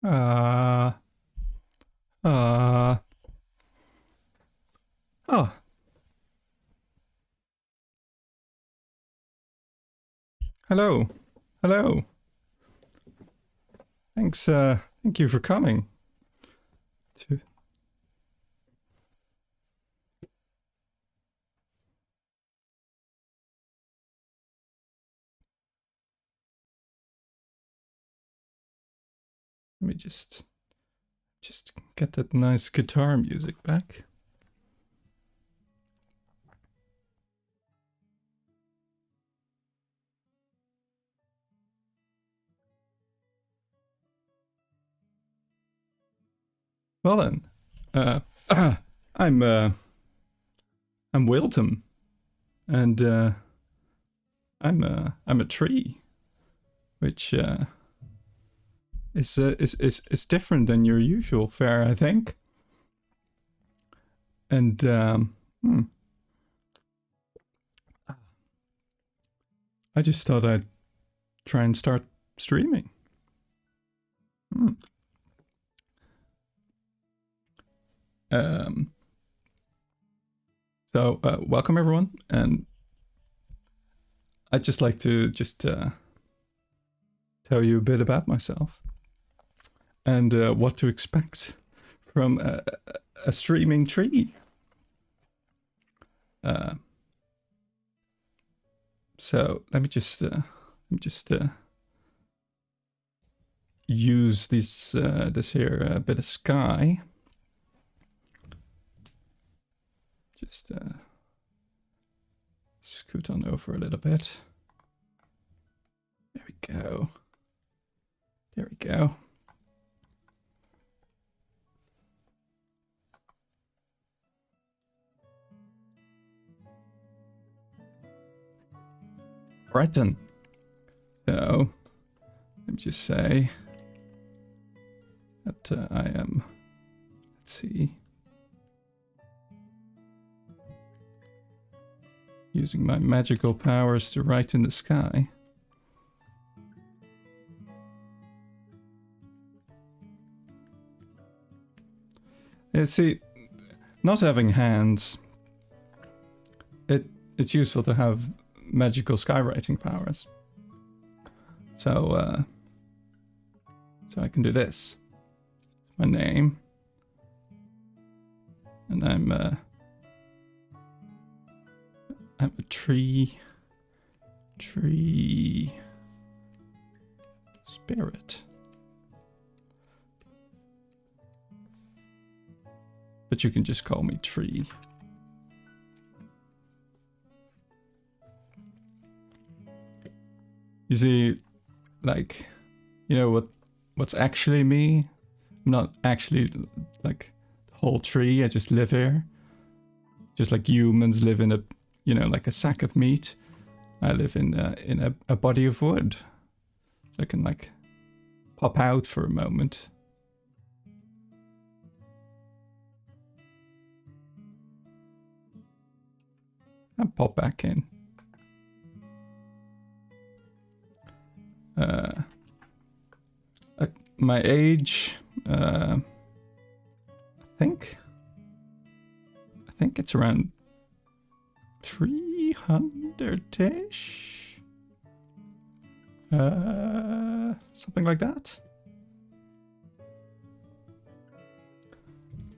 Uh, uh, oh, hello, hello. Thanks, thank you for coming. To, let me just get that nice guitar music back. Well then, uh, I'm, uh, I'm Wilton, and, I'm a tree, which, is different than your usual fare, I think. And, I just thought I'd try and start streaming. Hmm. Um, so, welcome everyone, and I'd just like to tell you a bit about myself and what to expect from a streaming tree. Uh, so let me just use this here bit of sky. Just scoot on over a little bit. There we go. There we go. Right then. So let me just say that I am. Let's see. Using my magical powers to write in the sky. Yeah, see, not having hands, it's useful to have magical skywriting powers. So, so I can do this. My name, and I'm a tree spirit. But you can just call me Tree. You see, like, you know what's actually me? I'm not actually like the whole tree. I just live here. Just like humans live in a, you know, like a sack of meat. I live in a body of wood. I can like pop out for a moment. And pop back in. My age, I think it's around 300-ish. Something like that.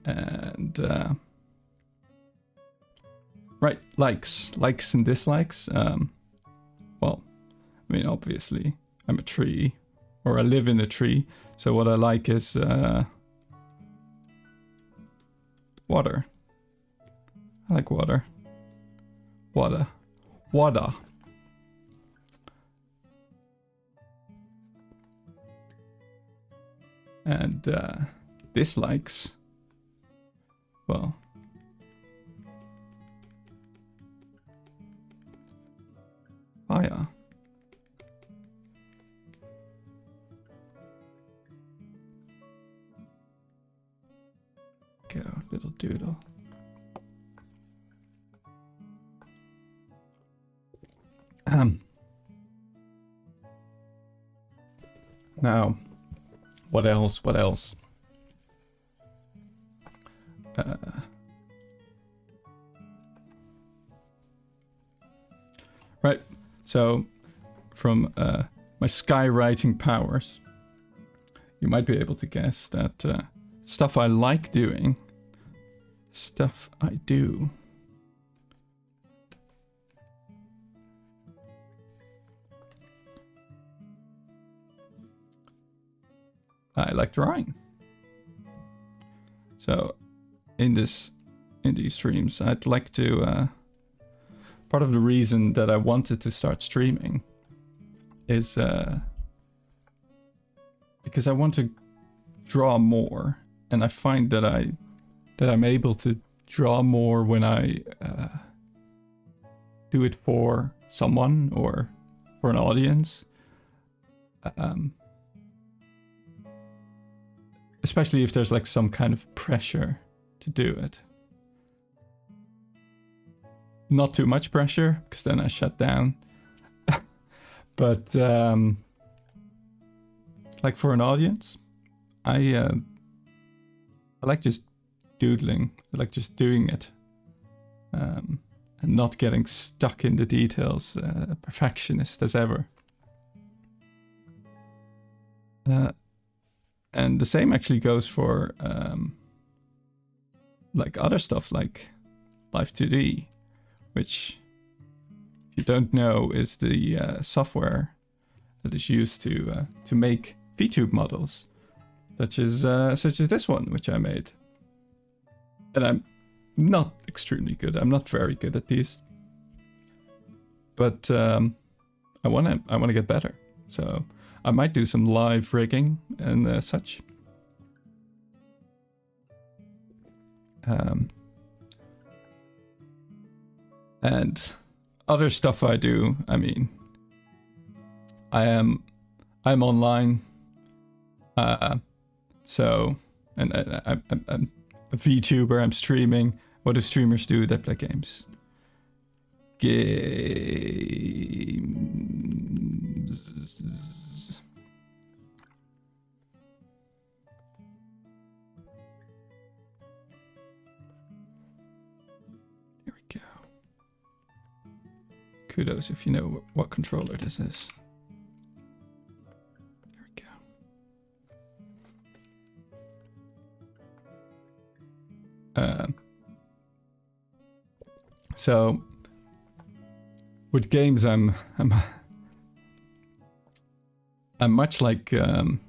And right, likes and dislikes. Well, I mean, obviously, I'm a tree, or I live in a tree. So what I like is water. I like water. Water. And dislikes. Well, fire. Go, little doodle. Now, What else? What else? Right. So, from my skywriting powers, you might be able to guess that stuff I like doing, stuff I do. I like drawing. So, in these streams, I'd like to. Part of the reason that I wanted to start streaming is because I want to draw more, and I find that I'm able to draw more when I do it for someone or for an audience. Especially if there's like some kind of pressure to do it. Not too much pressure, because then I shut down. But like for an audience, I like just doodling. I like just doing it, and not getting stuck in the details. Perfectionist as ever. And the same actually goes for like other stuff like Live 2D, which, if you don't know, is the software that is used to make VTube models, such as this one, which I made. And I'm not extremely good. I'm not very good at these, but I wanna get better. So I might do some live rigging and such. And other stuff I do. I mean, I'm online. So, and I'm a VTuber. I'm streaming. What do streamers do? They play games. Games. Here we go. Kudos if you know what controller this is. There we go. So with games, I'm much like with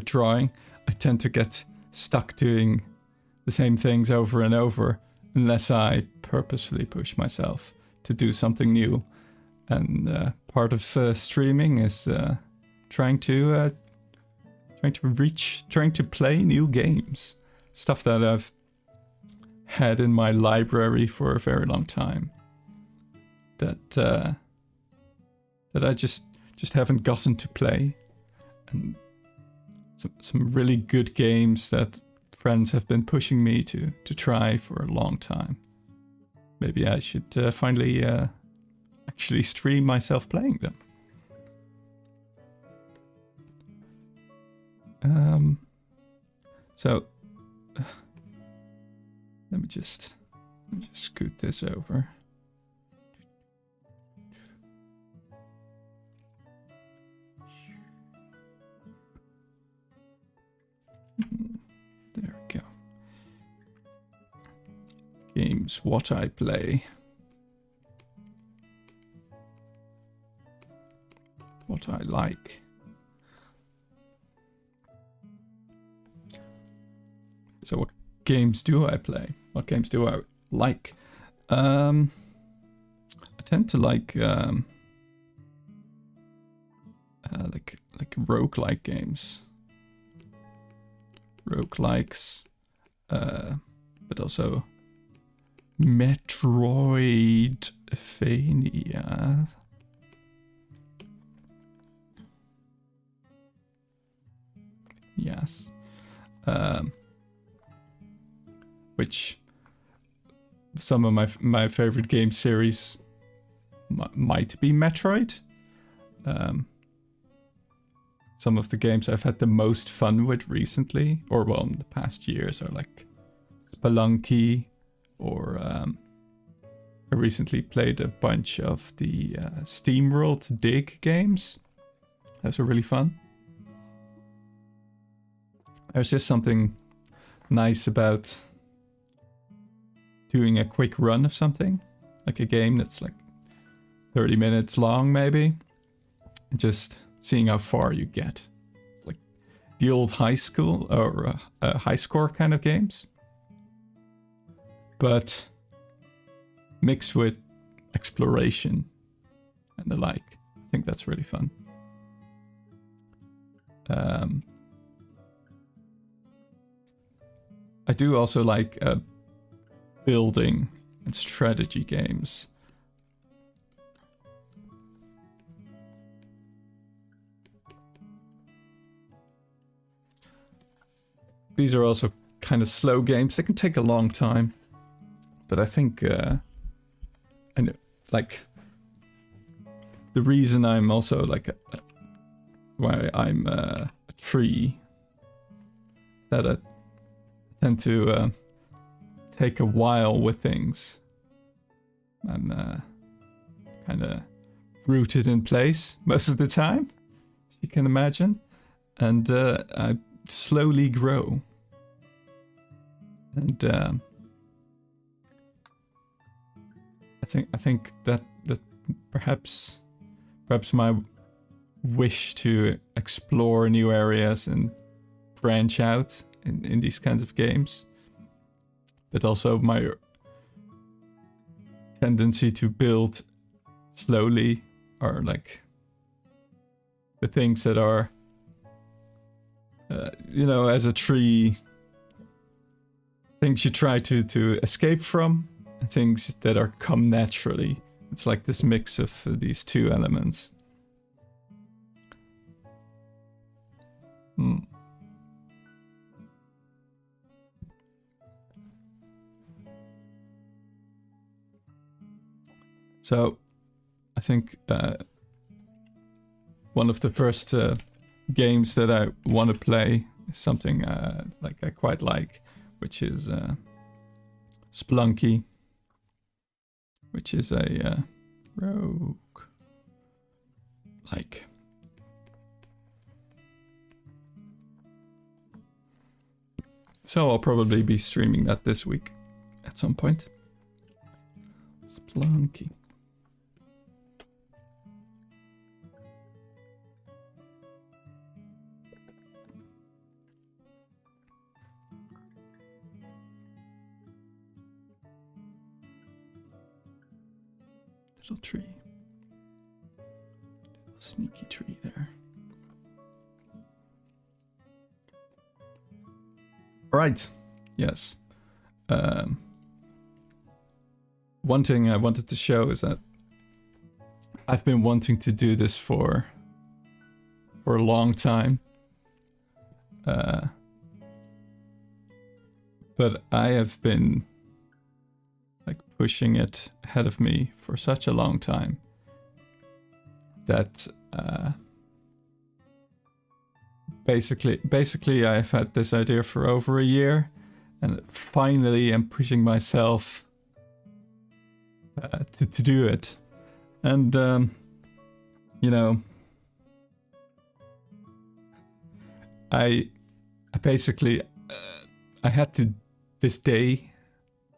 drawing. I tend to get stuck doing the same things over and over unless I purposefully push myself to do something new. And part of streaming is trying to play new games, stuff that I've had in my library for a very long time, that I just haven't gotten to play, and some really good games that friends have been pushing me to try for a long time. Maybe I should finally actually stream myself playing them. So let me just scoot this over. There we go. Games, what I play. What I like. So what games do I play? What games do I like? I tend to like roguelike games. Roguelikes, but also Metroidvania. Yes. Which some of my favorite game series might be Metroid. some of the games I've had the most fun with recently, or well, in the past years, are like Spelunky, or I recently played a bunch of the SteamWorld Dig games. Those are really fun. There's just something nice about doing a quick run of something, like a game that's like 30 minutes long maybe, and just seeing how far you get. Like the old high school or high score kind of games, but mixed with exploration and the like. I think that's really fun. I do also like building and strategy games. These are also kind of slow games. They can take a long time, but I think I know, like, the reason I'm also like why I'm a tree, that I tend to take a while with things. I'm kind of rooted in place most of the time, you can imagine, and I slowly grow. And I think that perhaps my wish to explore new areas and branch out in these kinds of games, but also my tendency to build slowly, are like the things that are, you know, as a tree, things you try to escape from, and things that are come naturally. It's like this mix of these two elements. So, I think one of the first games that I want to play is something like I quite like, which is Spelunky, which is a rogue like. So I'll probably be streaming that this week at some point. Spelunky. Little tree. Little sneaky tree there. Right. Yes. One thing I wanted to show is that I've been wanting to do this for a long time. But I have been like pushing it ahead of me for such a long time that basically I've had this idea for over a year, and finally I'm pushing myself to do it. And you know, I basically I had this day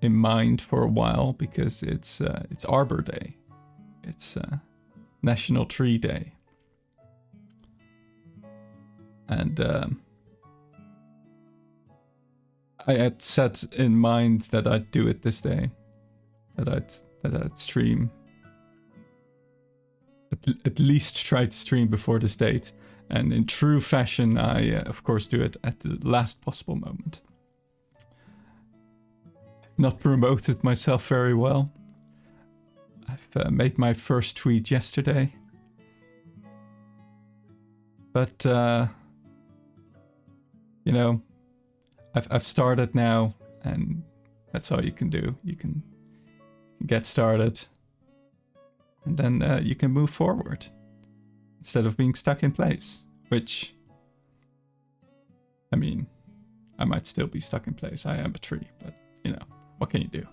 in mind for a while, because it's Arbor Day. It's National Tree Day. And I had set in mind that I'd do it this day, that I'd stream, at least try to stream before this date, and in true fashion I of course do it at the last possible moment. I've not promoted myself very well. I've made my first tweet yesterday, but you know, I've started now, and that's all you can do. You can get started, and then you can move forward instead of being stuck in place, which, I mean, I might still be stuck in place. I am a tree, but you know, what can you do?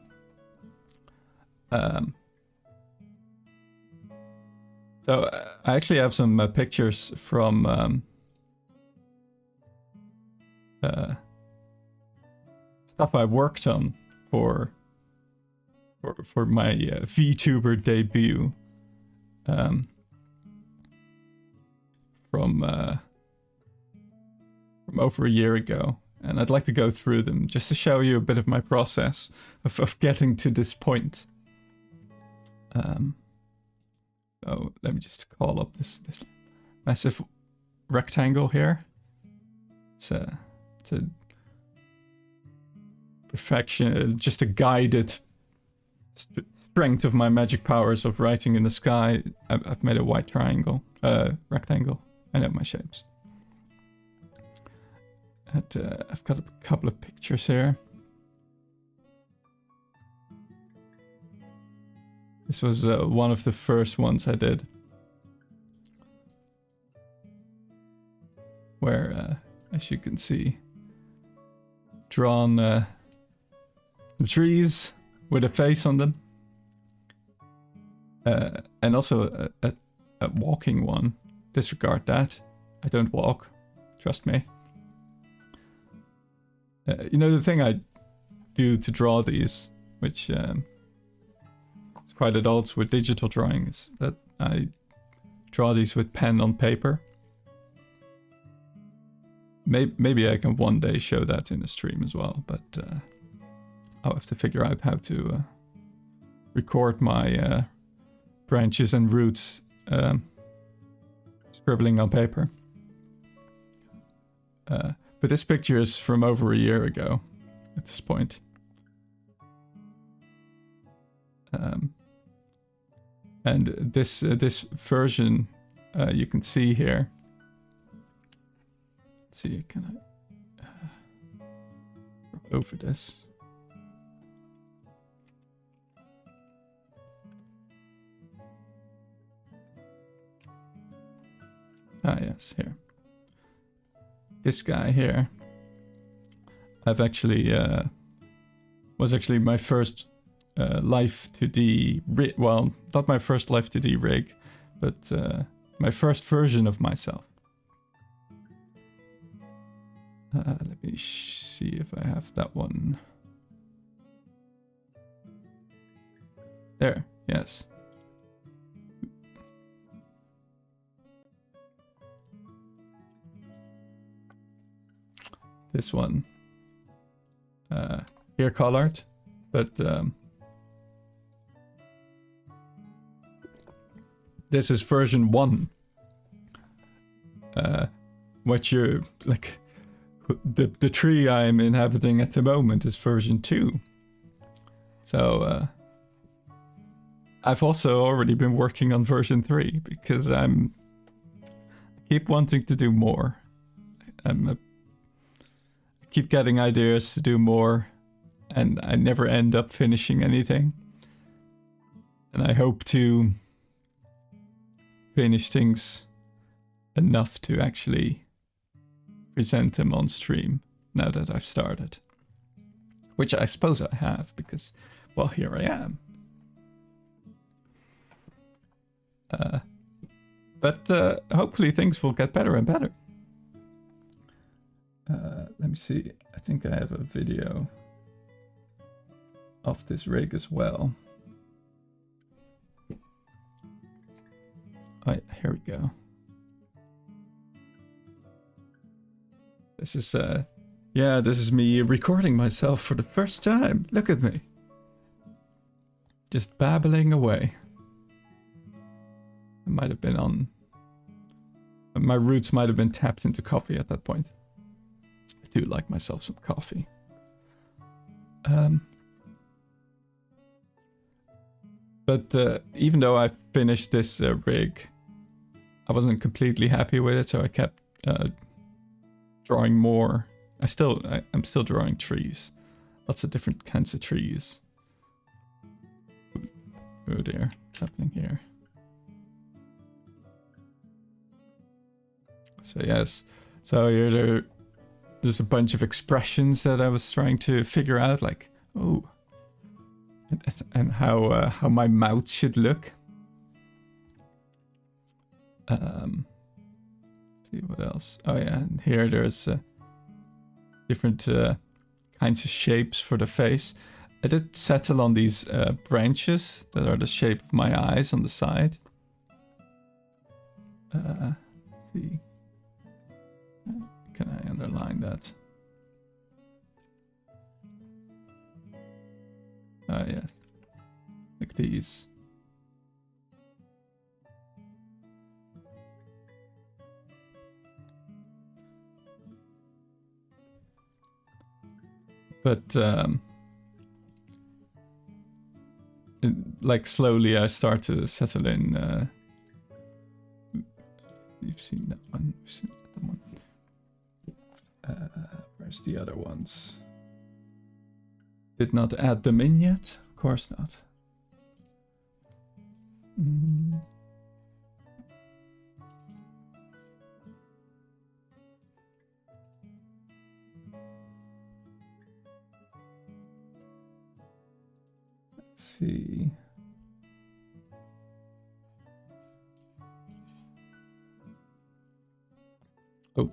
So I actually have some pictures from stuff I worked on for my VTuber debut from over a year ago, and I'd like to go through them just to show you a bit of my process of getting to this point. So let me just call up this massive rectangle here. It's a perfection, just a guided strength of my magic powers of writing in the sky. I've made a white triangle, rectangle. I know my shapes. I've got a couple of pictures here. This was one of the first ones I did, where, as you can see, drawn the trees with a face on them, and also a walking one. Disregard that. I don't walk. Trust me. You know, the thing I do to draw these, which is quite at odds with digital drawing, is that I draw these with pen on paper. Maybe I can one day show that in a stream as well, but I'll have to figure out how to record my branches and roots scribbling on paper. But this picture is from over a year ago at this point. And this version you can see here. Let's see, can I drop over this? Ah, yes, here. This guy here, I've actually was actually my first Life 2D rig. Well, not my first Life 2D rig, but my first version of myself. Let me see if I have that one. There, yes. This one. Here colored, but this is version 1. What you're like, the tree I'm inhabiting at the moment is version 2. So I've also already been working on version 3 because I keep wanting to do more. I keep getting ideas to do more, and I never end up finishing anything. And I hope to finish things enough to actually present them on stream now that I've started. Which I suppose I have, because, well, here I am. But hopefully things will get better and better. Let me see. I think I have a video of this rig as well. Here we go. This is yeah, this is me recording myself for the first time. Look at me. Just babbling away. I might have been on... My roots might have been tapped into coffee at that point. I do like myself some coffee. But even though I finished this rig, I wasn't completely happy with it, so I kept drawing more. I'm still drawing trees. Lots of different kinds of trees. Oh dear, what's happening here? So yes, so here there's a bunch of expressions that I was trying to figure out, like, oh, and how my mouth should look. See what else? Oh yeah, and here there's different kinds of shapes for the face. I did settle on these branches that are the shape of my eyes on the side. Let's see. Can I underline that? Oh yes, like these. But like slowly I start to settle in. You've seen that one. You've seen that one. Where's the other ones? Did not add them in yet? Of course not. Let's see. Oh.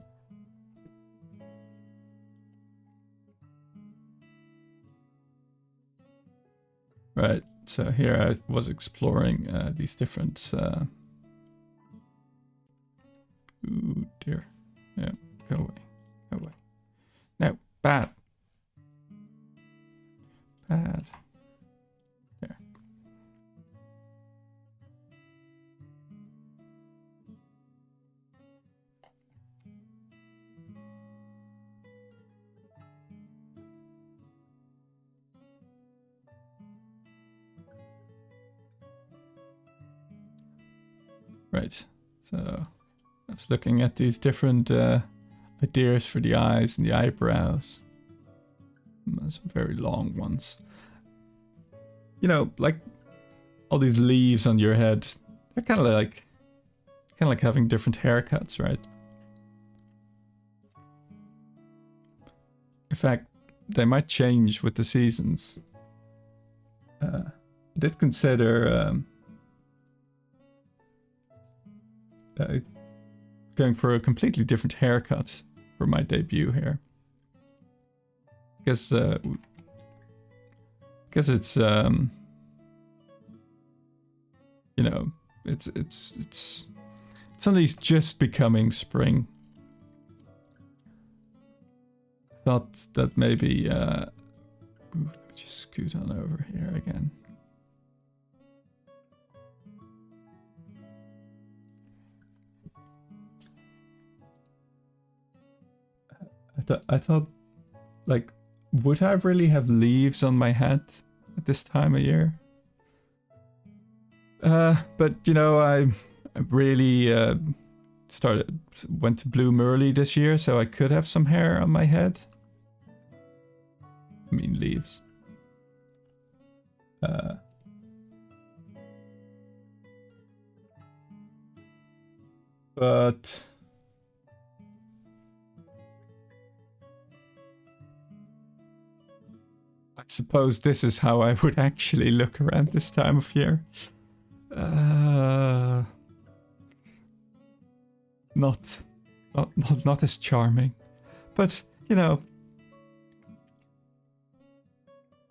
Right, so here I was exploring these different... Ooh, dear. Yeah, go away. Go away. No, bad. Bad. There. Right, so I was looking at these different ideas for the eyes and the eyebrows. Some very long ones. You know, like all these leaves on your head, they're kind of like having different haircuts, right? In fact, they might change with the seasons. I did consider going for a completely different haircut for my debut here. Because it's you know, it's only just becoming spring. Thought that maybe let me just scoot on over here again. I thought, like, would I really have leaves on my head at this time of year? But you know, I really went to bloom early this year, so I could have some hair on my head. I mean, leaves. But I suppose this is how I would actually look around this time of year. Not as charming, but you know,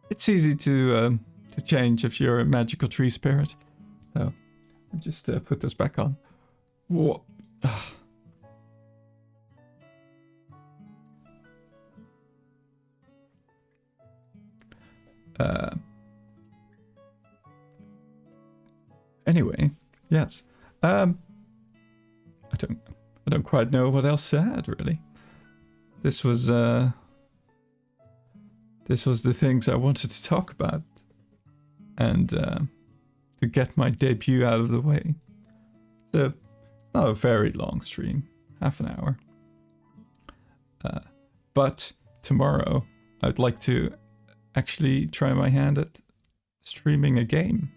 it's easy to change if you're a magical tree spirit. So I'll just put this back on. Whoa. Anyway, yes. I don't quite know what else to add, really. This was the things I wanted to talk about, and to get my debut out of the way. So, not a very long stream, half an hour. But tomorrow, I'd like to actually try my hand at streaming a game.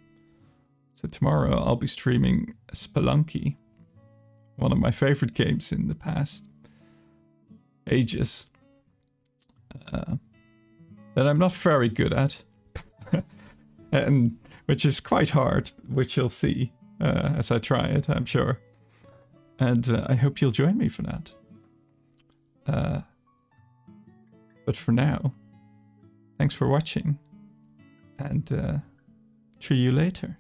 So tomorrow I'll be streaming Spelunky, one of my favorite games in the past ages. That I'm not very good at. And which is quite hard, which you'll see as I try it, I'm sure. And I hope you'll join me for that. But for now, thanks for watching, and see you later.